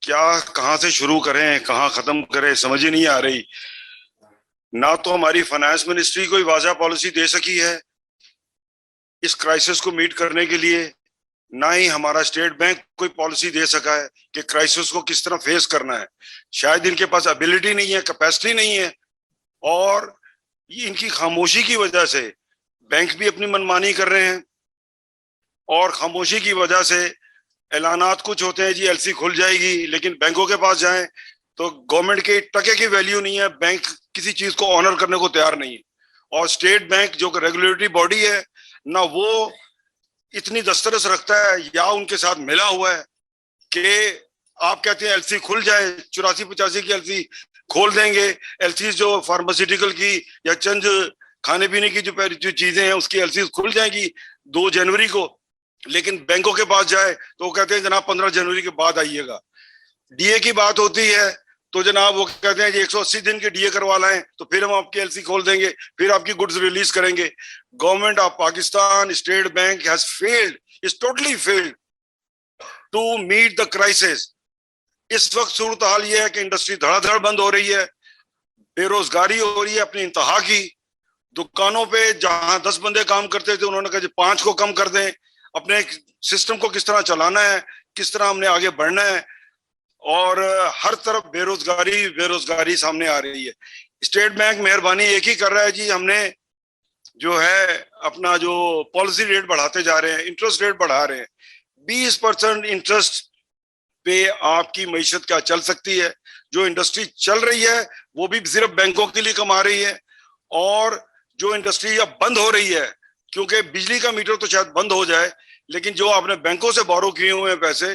क्या कहाँ से शुरू करें, कहाँ खत्म करें, समझ ही नहीं आ रही। ना तो हमारी फाइनेंस मिनिस्ट्री कोई वाज़ा पॉलिसी दे सकी है इस क्राइसिस को मीट करने के लिए। ना ही हमारा स्टेट बैंक कोई पॉलिसी दे सका है कि क्राइसिस को किस तरह फेस करना है। शायद इनके पास एबिलिटी नहीं है, कैपेसिटी नहीं है। और ये इनकी खामोशी की वजह से बैंक भी अपनी मनमानी कर रहे हैं। और खामोशी की वजह से ऐलानात कुछ होते हैं, जी एलसी खुल जाएगी, लेकिन बैंकों के पास जाएं तो गवर्नमेंट के टके की वैल्यू नहीं है। बैंक किसी चीज को ऑनर करने को तैयार नहीं है। और स्टेट बैंक जो रेगुलेटरी बॉडी है, ना वो इतनी दस्तरस रखता है या उनके साथ मिला हुआ है कि आप कहते हैं एलसी खुल जाए, 84-85 की एलसी खोल देंगे। एलसी जो फार्मास्यूटिकल की या चंद खाने पीने की जो चीजें हैं उसकी एलसी खुल जाएंगी 2 जनवरी को। लेकिन बैंकों के पास जाए तो वो कहते हैं जनाब 15 जनवरी के बाद आइएगा। डीए की बात होती है तो जनाब वो कहते हैं जी 180 दिन के डीए करवा लाएं तो फिर हम आपकी एलसी खोल देंगे, फिर आपकी गुड्स रिलीज करेंगे। Government of Pakistan, state bank has failed, is totally failed to meet the crisis. इस वक्त सूरत हाल यह है कि इंडस्ट्री धड़ाधड़ बंद हो रही है, बेरोजगारी हो रही है अपनी इंतहा की। दुकानों पे जहां 10 बंदे काम करते थे उन्होंने कहा 5 को कम कर दें। अपने सिस्टम को किस तरह चलाना है, किस तरह हमने आगे बढ़ना है। और हर तरफ बेरोजगारी बेरोजगारी सामने आ रही है। स्टेट बैंक मेहरबानी एक ही कर रहा है जी, हमने जो है अपना जो पॉलिसी रेट बढ़ाते जा रहे हैं, इंटरेस्ट रेट बढ़ा रहे हैं। 20% इंटरेस्ट पे आपकी मईशत क्या चल सकती है। जो इंडस्ट्री चल रही है वो भी सिर्फ बैंकों के लिए कमा रही है। और जो इंडस्ट्री अब बंद हो रही है, क्योंकि बिजली का मीटर तो शायद बंद हो जाए, लेकिन जो आपने बैंकों से बोरो किए हुए हैं पैसे,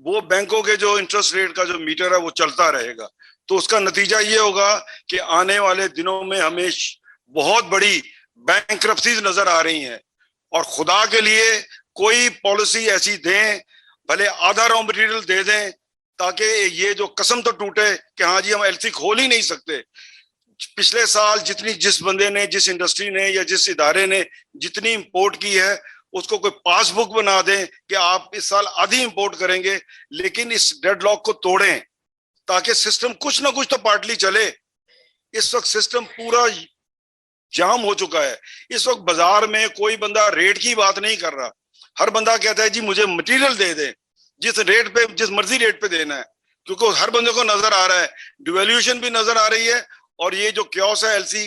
वो बैंकों के जो इंटरेस्ट रेट का जो मीटर है वो चलता रहेगा। तो उसका नतीजा ये होगा कि आने वाले दिनों में हमें बहुत बड़ी बैंक्रप्सीज नजर आ रही हैं। और खुदा के लिए कोई पॉलिसी ऐसी दें, भले आधा रॉ मटेरियल दे दें, ताकि ये जो कसम तो टूटे कि हाँ जी हम एलसी खोल ही नहीं सकते। पिछले साल जिस बंदे ने, जिस इंडस्ट्री ने या जिस इदारे ने जितनी इंपोर्ट की है, उसको कोई पासबुक बना दें कि आप इस साल आधी इंपोर्ट करेंगे। लेकिन इस डेडलॉक को तोड़ें ताकि सिस्टम कुछ ना कुछ तो पार्टली चले। इस वक्त सिस्टम पूरा जाम हो चुका है। इस वक्त बाजार में कोई बंदा रेट की बात नहीं कर रहा। हर बंदा कहता है जी मुझे मटेरियल दे दे, जिस रेट पे, जिस मर्जी रेट पे देना है। क्योंकि हर बंदे को नजर आ रहा है, डिवेल्यूशन भी नजर आ रही है। और ये जो क्योस है एलसी